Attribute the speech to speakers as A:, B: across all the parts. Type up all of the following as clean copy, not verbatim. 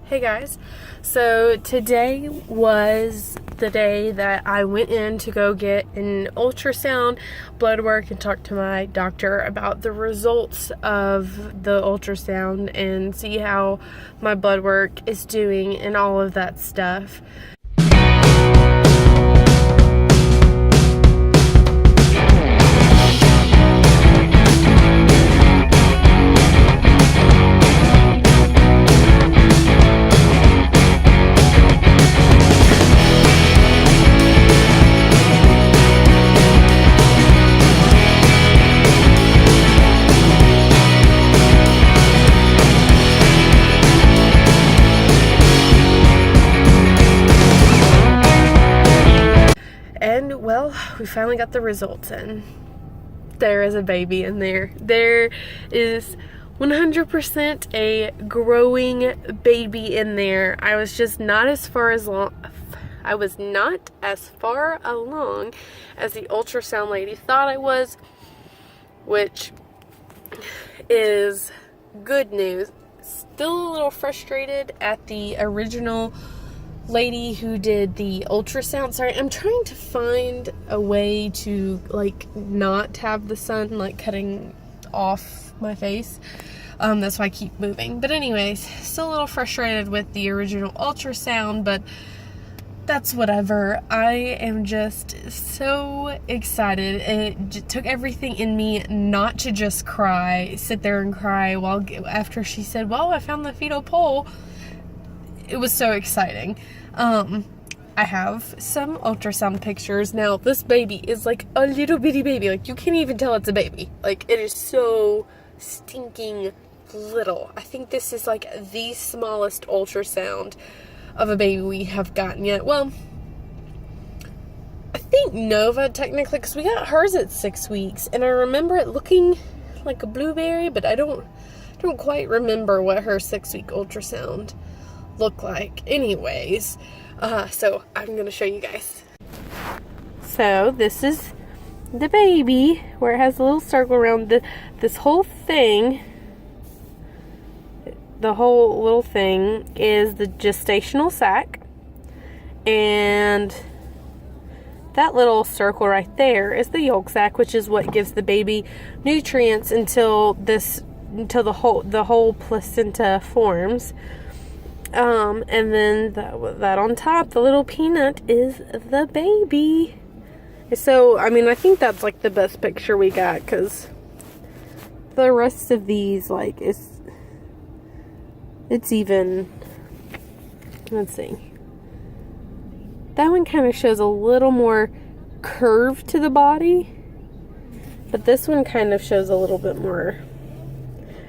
A: Hey guys, so today was the day that I went in to go get an ultrasound, blood work, and talk to my doctor about the results of the ultrasound and see how my blood work is doing and all of that stuff. And, well, we finally got the results in. There is a baby in there. There is 100% a growing baby in there. I was just not as far along as the ultrasound lady thought I was, which is good news. Still a little frustrated at the original lady who did the ultrasound. Sorry, I'm trying to find a way to not have the sun cutting off my face. That's why I keep moving. But anyways, still a little frustrated with the original ultrasound, but that's whatever. I am just so excited. It took everything in me not to just sit there and cry after she said, "Well, I found the fetal pole." It was so exciting. I have some ultrasound pictures. Now, this baby is like a little bitty baby. You can't even tell it's a baby. It is so stinking little. I think this is the smallest ultrasound of a baby we have gotten yet. Well, I think Nova technically, because we got hers at 6 weeks, and I remember it looking like a blueberry, but I don't quite remember what her 6-week ultrasound look like. Anyways, so I'm gonna show you guys. So this is the baby, where it has a little circle around this whole thing. The whole little thing is the gestational sac, and that little circle right there is the yolk sac, which is what gives the baby nutrients until the whole placenta forms. And then that on top, the little peanut, is the baby. So, I mean, I think that's the best picture we got, because the rest of these, it's even, let's see. That one kind of shows a little more curve to the body, but this one kind of shows a little bit more.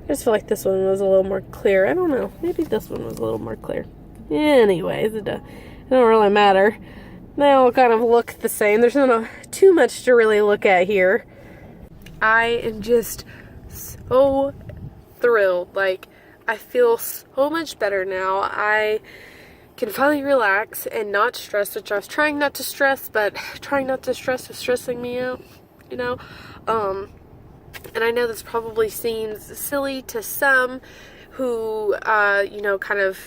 A: I just feel like this one was a little more clear. I don't know. Maybe this one was a little more clear. Anyways, it don't really matter. They all kind of look the same. There's not too much to really look at here. I am just so thrilled. I feel so much better now. I can finally relax and not stress, which I was trying not to stress, but trying not to stress is stressing me out, And I know this probably seems silly to some who, kind of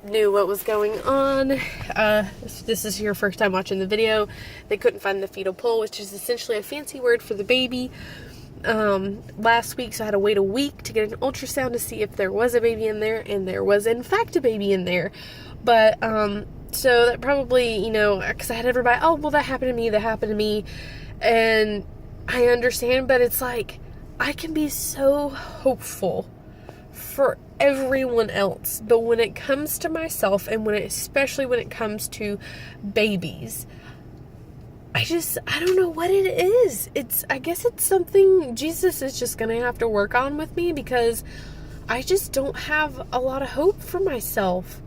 A: knew what was going on. If this is your first time watching the video, they couldn't find the fetal pole, which is essentially a fancy word for the baby, last week. So I had to wait a week to get an ultrasound to see if there was a baby in there, and there was in fact a baby in there. But, so that probably, because I had everybody, "Oh, well, that happened to me, and I understand, but it's I can be so hopeful for everyone else, but when it comes to myself, and especially when it comes to babies, I don't know what it is. I guess it's something Jesus is just gonna have to work on with me, because I just don't have a lot of hope for myself.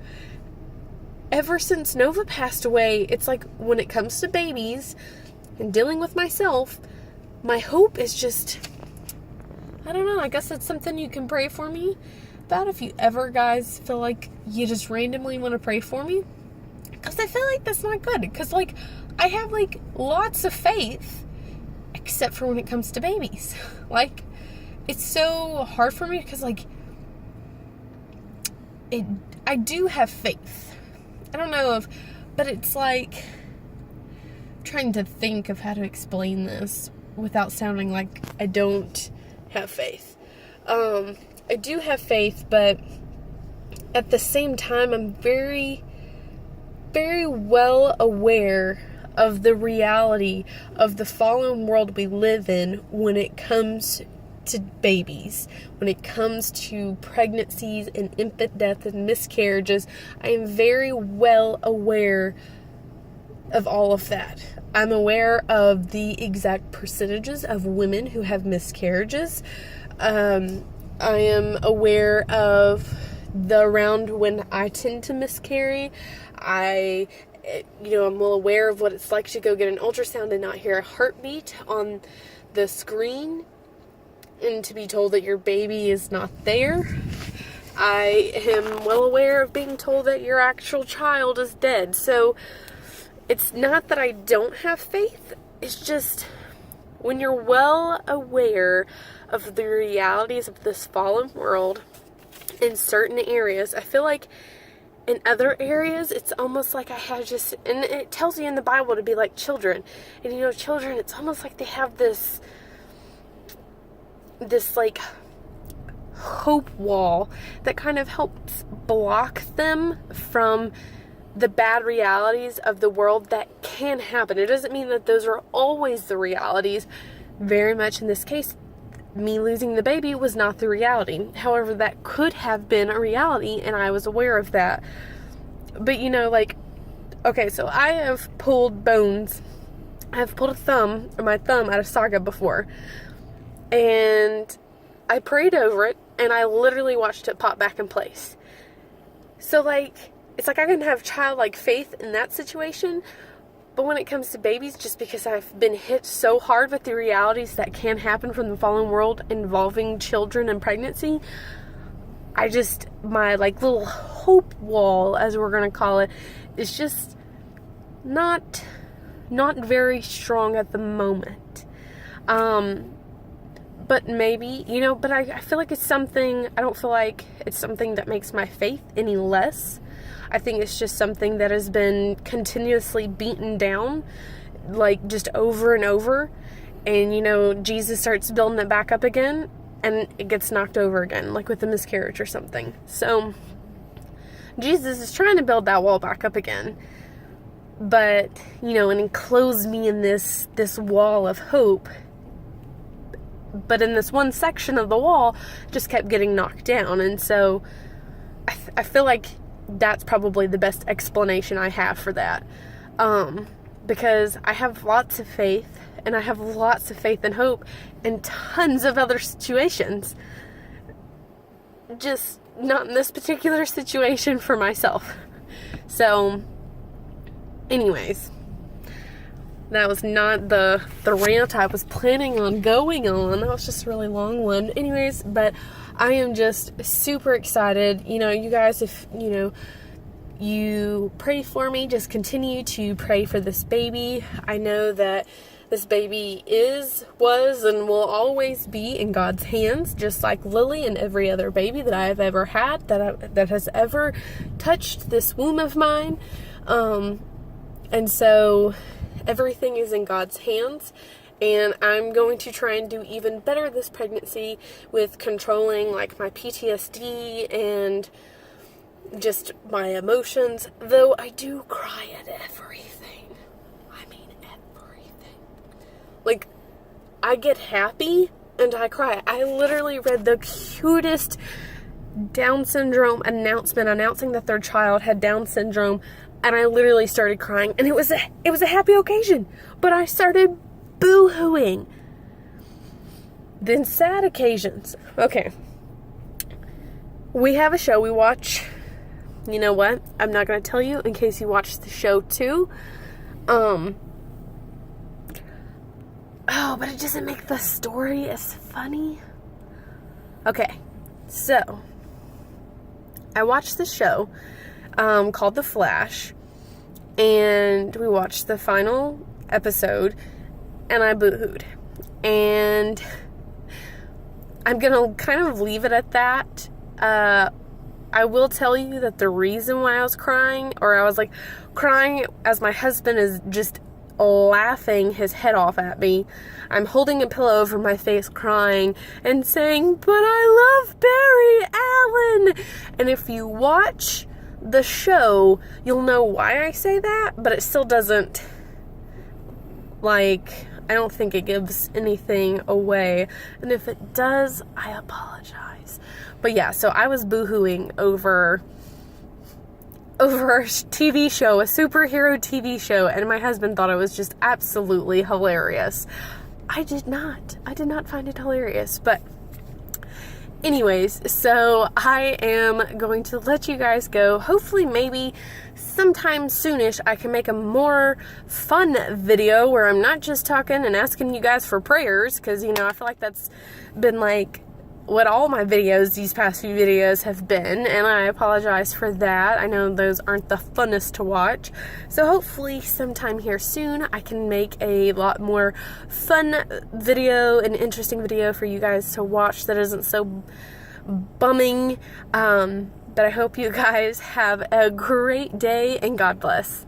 A: Ever since Nova passed away, it's when it comes to babies and dealing with myself, my hope is just, I don't know, I guess that's something you can pray for me about if you ever, guys, feel like you just randomly want to pray for me. Because I feel like that's not good. Because, I have, lots of faith, except for when it comes to babies. It's so hard for me because, I do have faith. I don't know if, but it's like, I'm trying to think of how to explain this without sounding like I don't have faith. I do have faith, but at the same time, I'm very, very well aware of the reality of the fallen world we live in when it comes to babies, when it comes to pregnancies and infant death and miscarriages. I am very well aware of all of that. I'm aware of the exact percentages of women who have miscarriages. I am aware of the around when I tend to miscarry. I'm well aware of what it's like to go get an ultrasound and not hear a heartbeat on the screen and to be told that your baby is not there. I am well aware of being told that your actual child is dead. So it's not that I don't have faith. It's just when you're well aware of the realities of this fallen world in certain areas, I feel like in other areas, it's almost like I have just, and it tells you in the Bible to be like children. And children, it's almost like they have this like hope wall that kind of helps block them from the bad realities of the world that can happen. It doesn't mean that those are always the realities. Very much in this case, me losing the baby was not the reality. However, that could have been a reality, and I was aware of that. But okay, so I have pulled bones. I have pulled my thumb out of socket before. And I prayed over it, and I literally watched it pop back in place. So, it's like I can have childlike faith in that situation, but when it comes to babies, just because I've been hit so hard with the realities that can happen from the fallen world involving children and pregnancy, my little hope wall, as we're going to call it, is just not very strong at the moment. But maybe, but I feel like it's something, I don't feel like it's something that makes my faith any less. I think it's just something that has been continuously beaten down, just over and over. And, Jesus starts building it back up again, and it gets knocked over again, like with a miscarriage or something. So, Jesus is trying to build that wall back up again. But, and enclose me in this wall of hope. But in this one section of the wall, just kept getting knocked down. And so I feel like that's probably the best explanation I have for that. Because I have lots of faith, and I have lots of faith and hope in tons of other situations. Just not in this particular situation for myself. So, anyways. That was not the rant I was planning on going on. That was just a really long one. Anyways, but I am just super excited. You guys, if, you pray for me, just continue to pray for this baby. I know that this baby was, and will always be in God's hands, just like Lily and every other baby that I have ever had, that has ever touched this womb of mine. And so everything is in God's hands, and I'm going to try and do even better this pregnancy with controlling my PTSD and just my emotions, though I do cry at everything. I mean everything. I get happy and I cry. I literally read the cutest Down syndrome announcement announcing that their child had Down syndrome, and I literally started crying, and it was a happy occasion, but I started boo-hooing. Then sad occasions. Okay. We have a show we watch. You know what? I'm not going to tell you in case you watch the show too. Oh, but it doesn't make the story as funny. Okay. So, I watched the show called The Flash, and we watched the final episode, and I boo-hooed. And I'm gonna kind of leave it at that. I will tell you that the reason why I was crying, or I was like crying as my husband is just laughing his head off at me. I'm holding a pillow over my face crying and saying, "But I love Barry Allen." And if you watch the show, you'll know why I say that, but it still doesn't, like, I don't think it gives anything away. And if it does, I apologize. But yeah, so I was boohooing over a TV show, a superhero TV show, and my husband thought it was just absolutely hilarious. I did not find it hilarious, but anyways, so I am going to let you guys go. Hopefully, maybe sometime soonish, I can make a more fun video where I'm not just talking and asking you guys for prayers, because, you know, I feel like that's been, like, what all my videos, these past few videos have been, and I apologize for that. I know those aren't the funnest to watch, so hopefully sometime here soon I can make a lot more fun video, an interesting video for you guys to watch that isn't so bumming, but I hope you guys have a great day, and God bless.